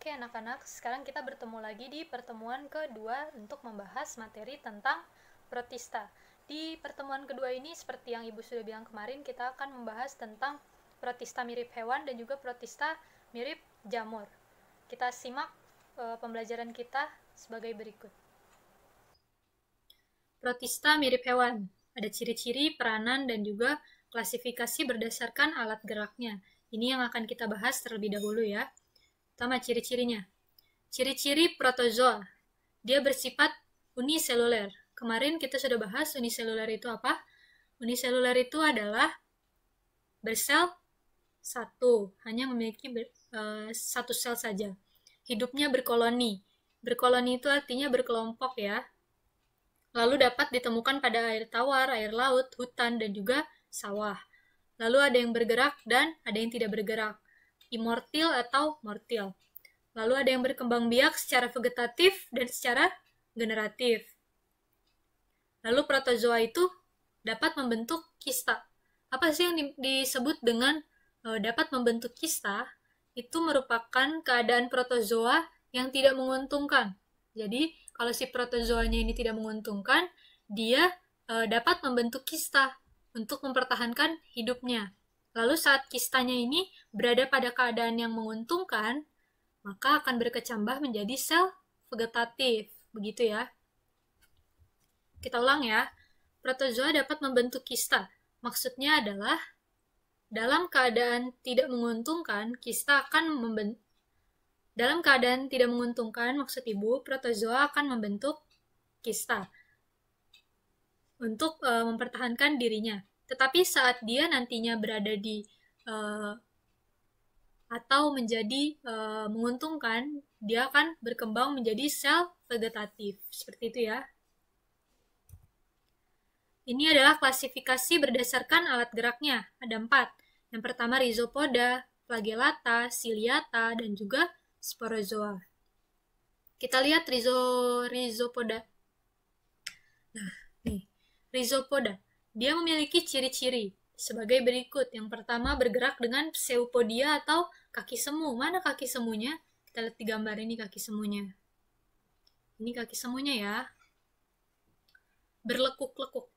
Oke anak-anak, sekarang kita bertemu lagi di pertemuan kedua untuk membahas materi tentang protista. Di pertemuan kedua ini, seperti yang Ibu sudah bilang kemarin, kita akan membahas tentang protista mirip hewan dan juga protista mirip jamur. Kita simak pembelajaran kita sebagai berikut. Protista mirip hewan. Ada ciri-ciri, peranan, dan juga klasifikasi berdasarkan alat geraknya. Ini yang akan kita bahas terlebih dahulu ya. Pertama, ciri-cirinya. Ciri-ciri protozoa. Dia bersifat uniseluler. Kemarin kita sudah bahas uniseluler itu apa? Uniseluler itu adalah bersel satu, hanya memiliki satu sel saja. Hidupnya berkoloni. Berkoloni itu artinya berkelompok ya. Lalu dapat ditemukan pada air tawar, air laut, hutan, dan juga sawah. Lalu ada yang bergerak dan ada yang tidak bergerak. Immortil atau mortil. Lalu ada yang berkembang biak secara vegetatif dan secara generatif. Lalu protozoa itu dapat membentuk kista. Apa sih yang disebut dengan dapat membentuk kista? Itu merupakan keadaan protozoa yang tidak menguntungkan. Jadi, kalau si protozoanya ini tidak menguntungkan, dia dapat membentuk kista untuk mempertahankan hidupnya. Lalu saat kistanya ini berada pada keadaan yang menguntungkan, maka akan berkecambah menjadi sel vegetatif. Begitu ya. Kita ulang ya. Protozoa dapat membentuk kista. Maksudnya adalah dalam keadaan tidak menguntungkan, kista akan membentuk. Dalam keadaan tidak menguntungkan, maksud Ibu, protozoa akan membentuk kista untuk mempertahankan dirinya. Tetapi saat dia nantinya berada di atau menjadi menguntungkan, dia akan berkembang menjadi sel vegetatif. Seperti itu ya. Ini adalah klasifikasi berdasarkan alat geraknya. Ada 4. Yang pertama rhizopoda, flagellata, ciliata, dan juga sporozoa. Kita lihat rhizopoda. Nah, nih. Rhizopoda. Dia memiliki ciri-ciri sebagai berikut. Yang pertama bergerak dengan pseupodia atau kaki semu. Mana kaki semunya? Kita lihat di gambar ini kaki semunya. Ini kaki semunya ya. Berlekuk-lekuk.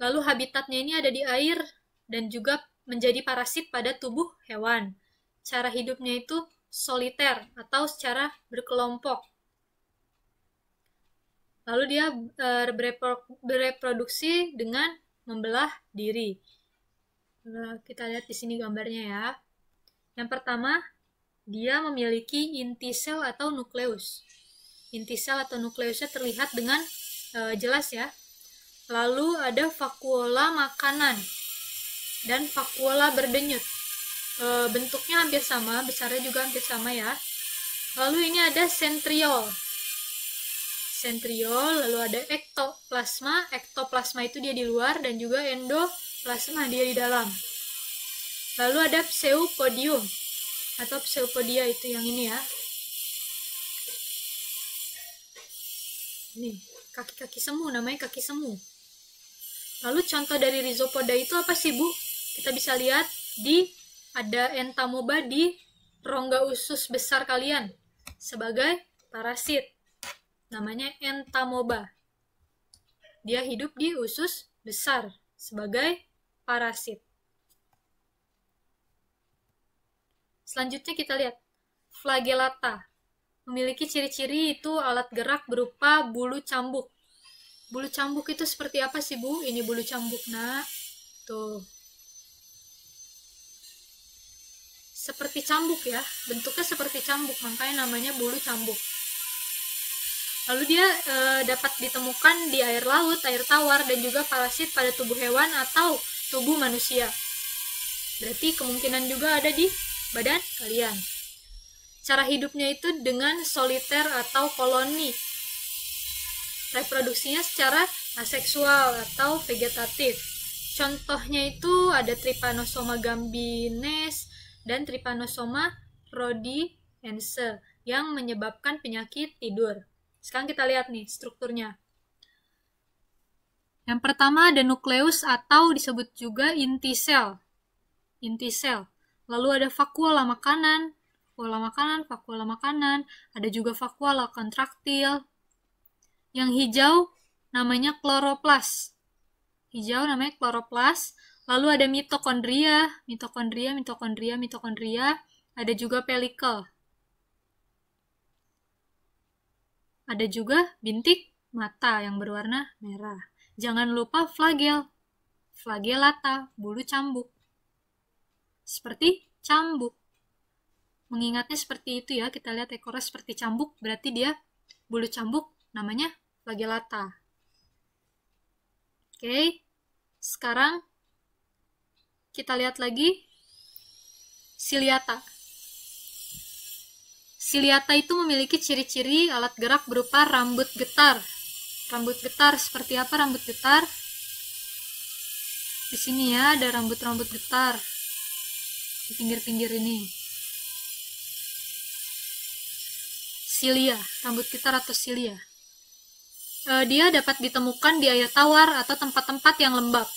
Lalu habitatnya ini ada di air dan juga menjadi parasit pada tubuh hewan. Cara hidupnya itu soliter atau secara berkelompok. Lalu dia bereproduksi dengan membelah diri. Nah, kita lihat di sini gambarnya ya. Yang pertama, dia memiliki inti sel atau nukleus. Inti sel atau nukleusnya terlihat dengan jelas ya. Lalu ada vakuola makanan dan vakuola berdenyut. Bentuknya hampir sama, besarnya juga hampir sama ya. Lalu ini ada centriole. Centriole, lalu ada ektoplasma. Ektoplasma itu dia di luar dan juga endoplasma dia di dalam. Lalu ada pseupodium atau pseupodia itu yang ini ya. Ini kaki-kaki semu, namanya kaki semu. Lalu contoh dari rhizopoda itu apa sih Bu? Kita bisa lihat ada entamoeba di rongga usus besar kalian sebagai parasit. Namanya entamoeba. Dia hidup di usus besar sebagai parasit. Selanjutnya kita lihat flagellata. Memiliki ciri-ciri itu alat gerak berupa bulu cambuk. Bulu cambuk itu seperti apa sih Bu? Ini bulu cambuk nak. Tuh. Seperti cambuk ya, bentuknya seperti cambuk, makanya namanya bulu cambuk. Lalu dia dapat ditemukan di air laut, air tawar, dan juga parasit pada tubuh hewan atau tubuh manusia. Berarti kemungkinan juga ada di badan kalian. Cara hidupnya itu dengan soliter atau koloni. Reproduksinya secara aseksual atau vegetatif. Contohnya itu ada Trypanosoma gambines dan Trypanosoma rhodiense yang menyebabkan penyakit tidur. Sekarang kita lihat nih strukturnya. Yang pertama ada nukleus atau disebut juga inti sel. Inti sel. Lalu ada vakuola makanan, vakuola makanan, ada juga vakuola kontraktil. Yang hijau namanya kloroplas. Hijau namanya kloroplas. Lalu ada mitokondria, ada juga pelikel. Ada juga bintik mata yang berwarna merah. Jangan lupa flagel, flagellata, bulu cambuk. Seperti cambuk. Mengingatnya seperti itu ya, kita lihat ekornya seperti cambuk, berarti dia bulu cambuk, namanya flagellata. Oke, sekarang kita lihat lagi ciliata. Ciliata itu memiliki ciri-ciri alat gerak berupa rambut getar. Rambut getar seperti apa rambut getar? Di sini ya ada rambut-rambut getar di pinggir-pinggir ini. Silia, rambut getar atau silia. Dia dapat ditemukan di air tawar atau tempat-tempat yang lembab.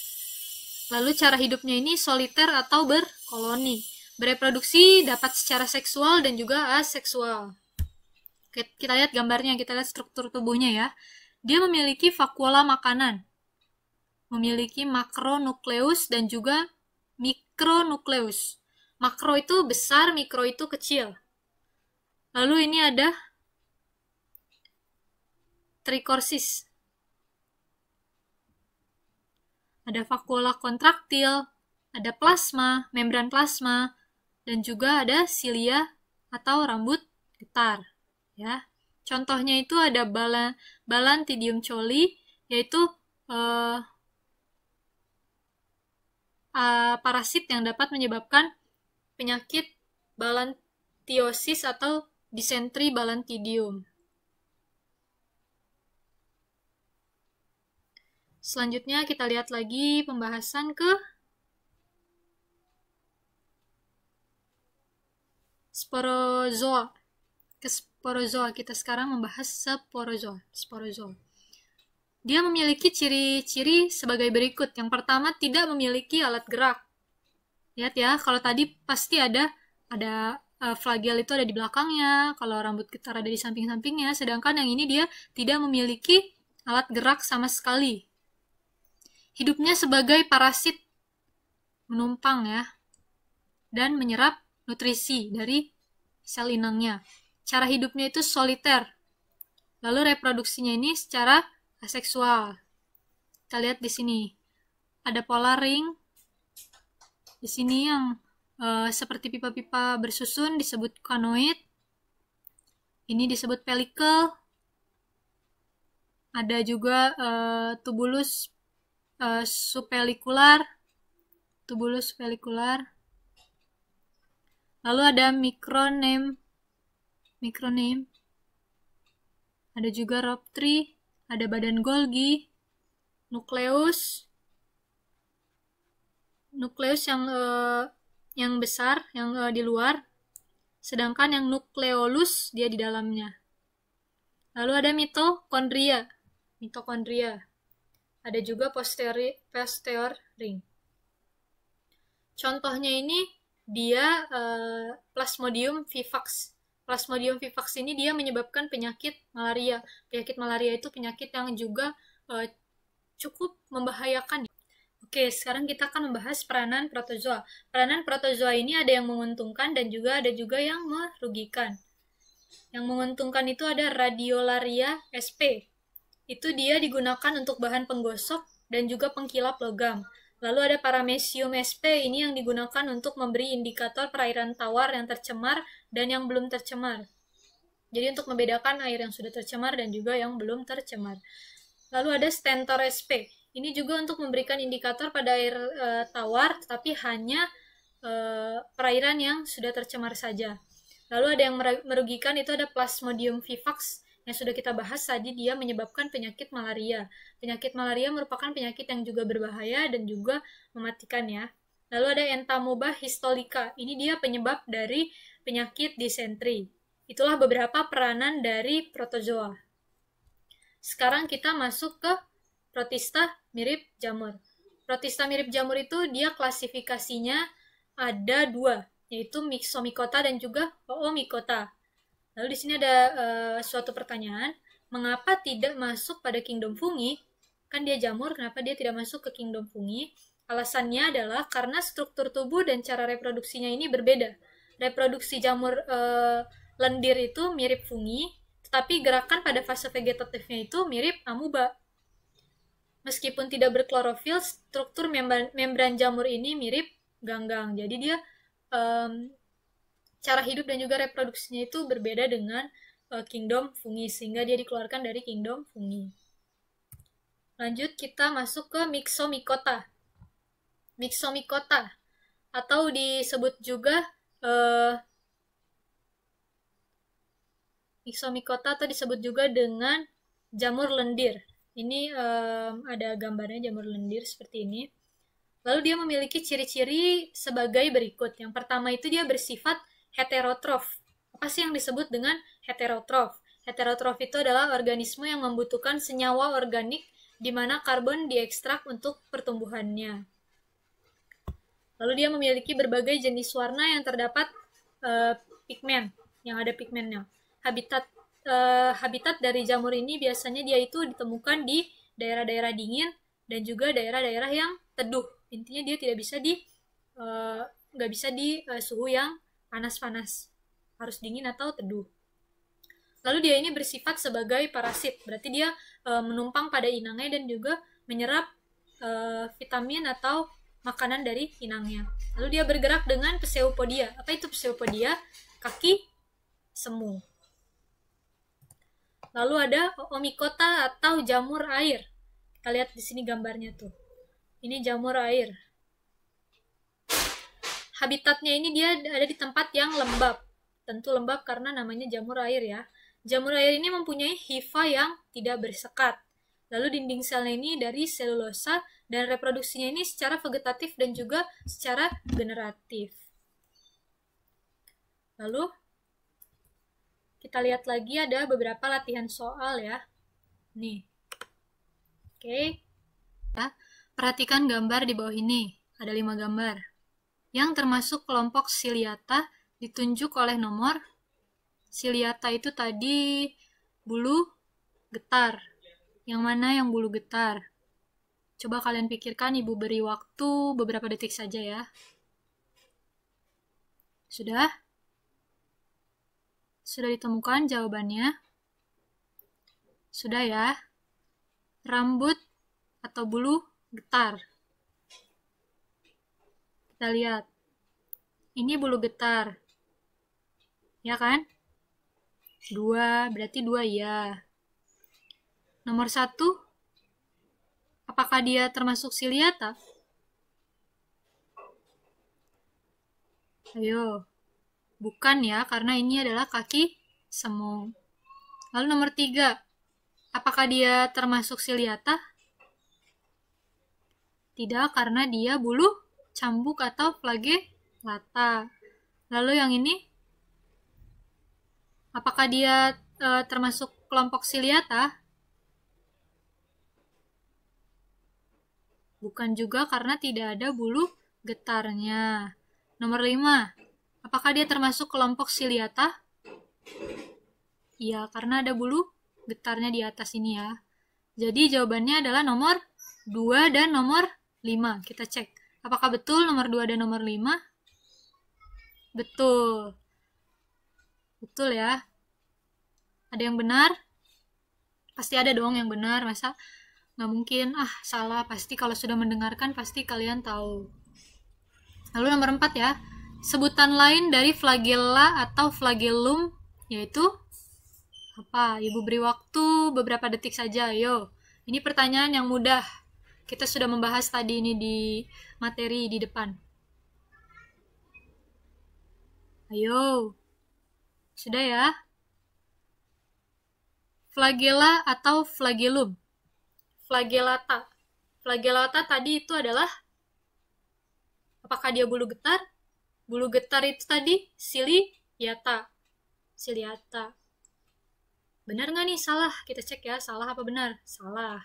Lalu cara hidupnya ini soliter atau berkoloni. Bereproduksi dapat secara seksual dan juga aseksual. Kita lihat gambarnya, kita lihat struktur tubuhnya ya. Dia memiliki vakuola makanan. Memiliki makronukleus dan juga mikronukleus. Makro itu besar, mikro itu kecil. Lalu ini ada trikorsis. Ada vakuola kontraktil, ada plasma, membran plasma, dan juga ada silia atau rambut getar. Ya, contohnya itu ada Balantidium coli, yaitu parasit yang dapat menyebabkan penyakit balantiosis atau disentri Balantidium. Selanjutnya kita lihat lagi pembahasan ke sporozoa. Ke sporozoa, kita sekarang membahas sporozoa. Dia memiliki ciri-ciri sebagai berikut. Yang pertama, tidak memiliki alat gerak. Lihat ya, kalau tadi pasti ada flagel itu ada di belakangnya, kalau rambut getar ada di samping-sampingnya, sedangkan yang ini dia tidak memiliki alat gerak sama sekali. Hidupnya sebagai parasit, menumpang ya, dan menyerap nutrisi dari sel inangnya. Cara hidupnya itu soliter. Lalu reproduksinya ini secara aseksual. Kita lihat di sini. Ada polar ring. Di sini yang seperti pipa-pipa bersusun disebut conoid. Ini disebut pelikel. Ada juga tubulus subpelikular. Lalu ada microneme. Ada juga rhoptri, ada badan Golgi, nukleus yang besar, yang di luar, sedangkan yang nukleolus dia di dalamnya. Lalu ada mitokondria. Ada juga posterior ring. Contohnya ini dia Plasmodium vivax. Plasmodium vivax ini dia menyebabkan penyakit malaria. Penyakit malaria itu penyakit yang juga cukup membahayakan. Oke, sekarang kita akan membahas peranan protozoa. Peranan protozoa ini ada yang menguntungkan dan juga ada yang merugikan. Yang menguntungkan itu ada Radiolaria sp. Itu dia digunakan untuk bahan penggosok dan juga pengkilap logam. Lalu ada Paramecium sp, ini yang digunakan untuk memberi indikator perairan tawar yang tercemar dan yang belum tercemar. Jadi untuk membedakan air yang sudah tercemar dan juga yang belum tercemar. Lalu ada Stentor sp, ini juga untuk memberikan indikator pada air tawar, tapi hanya perairan yang sudah tercemar saja. Lalu ada yang merugikan, itu ada Plasmodium vivax, yang sudah kita bahas tadi, dia menyebabkan penyakit malaria. Penyakit malaria merupakan penyakit yang juga berbahaya dan juga mematikan ya. Lalu ada Entamoeba histolica. Ini dia penyebab dari penyakit disentri. Itulah beberapa peranan dari protozoa. Sekarang kita masuk ke protista mirip jamur. Protista mirip jamur itu dia klasifikasinya ada 2. yaitu Myxomycota dan juga Oomycota. Lalu di sini ada suatu pertanyaan, mengapa tidak masuk pada kingdom fungi? Kan dia jamur, kenapa dia tidak masuk ke kingdom fungi? Alasannya adalah karena struktur tubuh dan cara reproduksinya ini berbeda. Reproduksi jamur lendir itu mirip fungi, tetapi gerakan pada fase vegetatifnya itu mirip amuba. Meskipun tidak berklorofil, struktur membran jamur ini mirip ganggang. Jadi dia cara hidup dan juga reproduksinya itu berbeda dengan kingdom fungi, sehingga dia dikeluarkan dari kingdom fungi. Lanjut kita masuk ke Myxomycota. Myxomycota atau disebut juga Myxomycota atau disebut juga dengan jamur lendir. Ini ada gambarnya jamur lendir seperti ini. Lalu dia memiliki ciri-ciri sebagai berikut. Yang pertama itu dia bersifat heterotrof. Apa sih yang disebut dengan heterotrof? Heterotrof itu adalah organisme yang membutuhkan senyawa organik di mana karbon diekstrak untuk pertumbuhannya. Lalu dia memiliki berbagai jenis warna yang terdapat pigmen, yang ada pigmennya. Habitat dari jamur ini biasanya dia itu ditemukan di daerah-daerah dingin dan juga daerah-daerah yang teduh. Intinya dia tidak bisa nggak bisa di suhu yang panas-panas, harus dingin atau teduh. Lalu dia ini bersifat sebagai parasit, berarti dia menumpang pada inangnya dan juga menyerap vitamin atau makanan dari inangnya. Lalu dia bergerak dengan pseudopodia. Apa itu pseudopodia? Kaki semu. Lalu ada Oomycota atau jamur air. Kita lihat di sini gambarnya tuh. Ini jamur air. Habitatnya ini dia ada di tempat yang lembab. Tentu lembab karena namanya jamur air ya. Jamur air ini mempunyai hifa yang tidak bersekat. Lalu dinding selnya ini dari selulosa dan reproduksinya ini secara vegetatif dan juga secara generatif. Lalu kita lihat lagi ada beberapa latihan soal ya. Nih. Oke. Ya, perhatikan gambar di bawah ini. Ada 5 gambar. Yang termasuk kelompok Ciliata ditunjuk oleh nomor. Ciliata itu tadi bulu getar. Yang mana yang bulu getar? Coba kalian pikirkan, Ibu beri waktu beberapa detik saja ya. Sudah? Sudah ditemukan jawabannya? Sudah ya? Rambut atau bulu getar. Kita lihat. Ini bulu getar. Ya kan? 2, berarti 2 ya. Nomor 1, apakah dia termasuk Ciliata? Ayo. Bukan ya, karena ini adalah kaki semu. Lalu nomor 3, apakah dia termasuk Ciliata? Tidak, karena dia bulu cambuk atau flagellata. Lalu yang ini, apakah dia termasuk kelompok Ciliata? Bukan juga karena tidak ada bulu getarnya. Nomor 5, apakah dia termasuk kelompok Ciliata? Iya, karena ada bulu getarnya di atas ini ya. Jadi jawabannya adalah nomor 2 dan nomor 5. Kita cek. Apakah betul nomor 2 dan nomor 5? Betul. Betul ya. Ada yang benar? Pasti ada dong yang benar. Masa nggak mungkin, salah. Pasti kalau sudah mendengarkan, pasti kalian tahu. Lalu nomor 4 ya. Sebutan lain dari flagella atau flagellum, yaitu apa? Ibu beri waktu beberapa detik saja, ayo. Ini pertanyaan yang mudah. Kita sudah membahas tadi ini di materi di depan. Ayo. Sudah ya? Flagella atau flagellum? Flagellata. Flagellata tadi itu adalah, apakah dia bulu getar? Bulu getar itu tadi Ciliata. Ciliata. Benar nggak nih? Salah. Kita cek ya. Salah apa benar? Salah.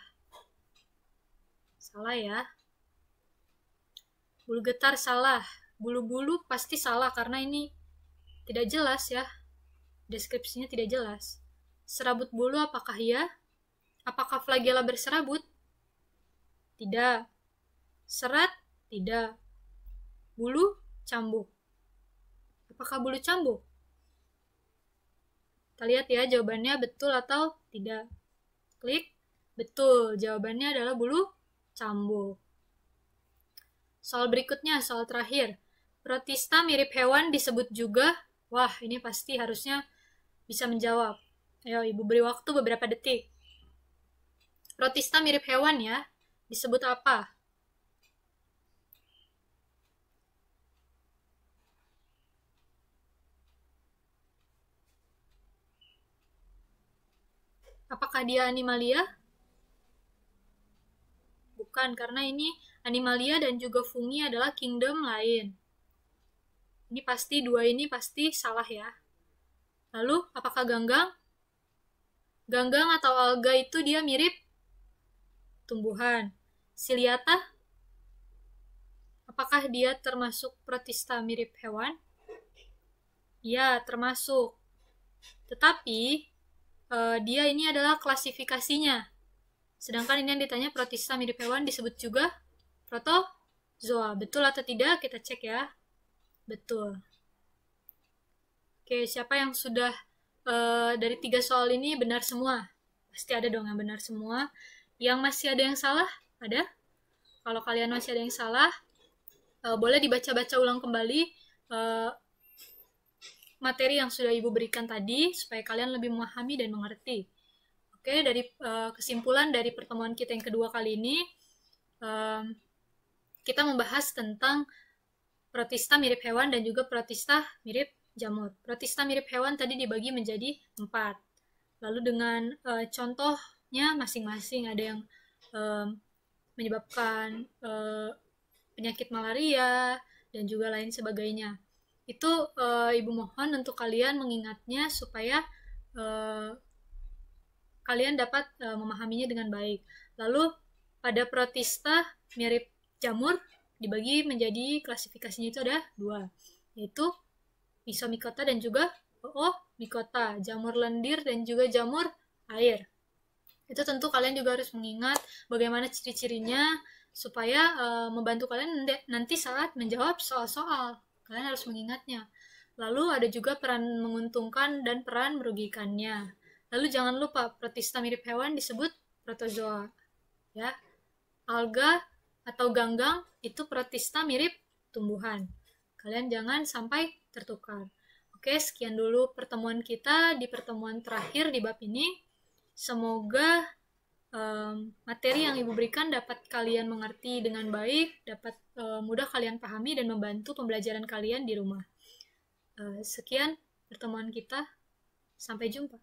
Salah ya. Bulu getar salah. bulu-bulu pasti salah karena ini tidak jelas ya. Deskripsinya tidak jelas. Serabut bulu apakah ya? Apakah flagela berserabut? Tidak. Serat? Tidak. Bulu? Cambuk. Apakah bulu cambuk? Kita lihat ya jawabannya betul atau tidak. Klik. Betul, jawabannya adalah bulu cambuk. Soal berikutnya, soal terakhir. Protista mirip hewan disebut juga, wah ini pasti harusnya bisa menjawab. Ayo Ibu beri waktu beberapa detik. Protista mirip hewan ya, disebut apa? Apakah dia animalia? Bukan, karena ini animalia dan juga fungi adalah kingdom lain. Ini pasti, dua ini pasti salah ya. Lalu, apakah ganggang? Ganggang atau alga itu dia mirip tumbuhan. Ciliata? Apakah dia termasuk protista mirip hewan? Ya, termasuk. Tetapi, dia ini adalah klasifikasinya. Sedangkan ini yang ditanya protista mirip hewan disebut juga protozoa. Betul atau tidak? Kita cek ya. Betul. Oke, siapa yang sudah dari 3 soal ini benar semua? Pasti ada dong yang benar semua. Yang masih ada yang salah? Ada? Kalau kalian masih ada yang salah, boleh dibaca-baca ulang kembali materi yang sudah Ibu berikan tadi, supaya kalian lebih memahami dan mengerti. Oke, dari kesimpulan dari pertemuan kita yang kedua kali ini, kita membahas tentang protista mirip hewan dan juga protista mirip jamur. Protista mirip hewan tadi dibagi menjadi 4. Lalu dengan contohnya masing-masing, ada yang menyebabkan penyakit malaria dan juga lain sebagainya. Itu Ibu mohon untuk kalian mengingatnya supaya kalian dapat memahaminya dengan baik. Lalu pada protista mirip jamur dibagi menjadi klasifikasinya itu ada 2, yaitu Myxomicota dan juga Oomycota, jamur lendir dan juga jamur air. Itu tentu kalian juga harus mengingat bagaimana ciri-cirinya supaya membantu kalian nanti saat menjawab soal-soal. Kalian harus mengingatnya. Lalu ada juga peran menguntungkan dan peran merugikannya. Lalu jangan lupa protista mirip hewan disebut protozoa. Ya. Alga atau ganggang itu protista mirip tumbuhan. Kalian jangan sampai tertukar. Oke, sekian dulu pertemuan kita di pertemuan terakhir di bab ini. Semoga materi yang Ibu berikan dapat kalian mengerti dengan baik, dapat mudah kalian pahami dan membantu pembelajaran kalian di rumah. Sekian pertemuan kita. Sampai jumpa.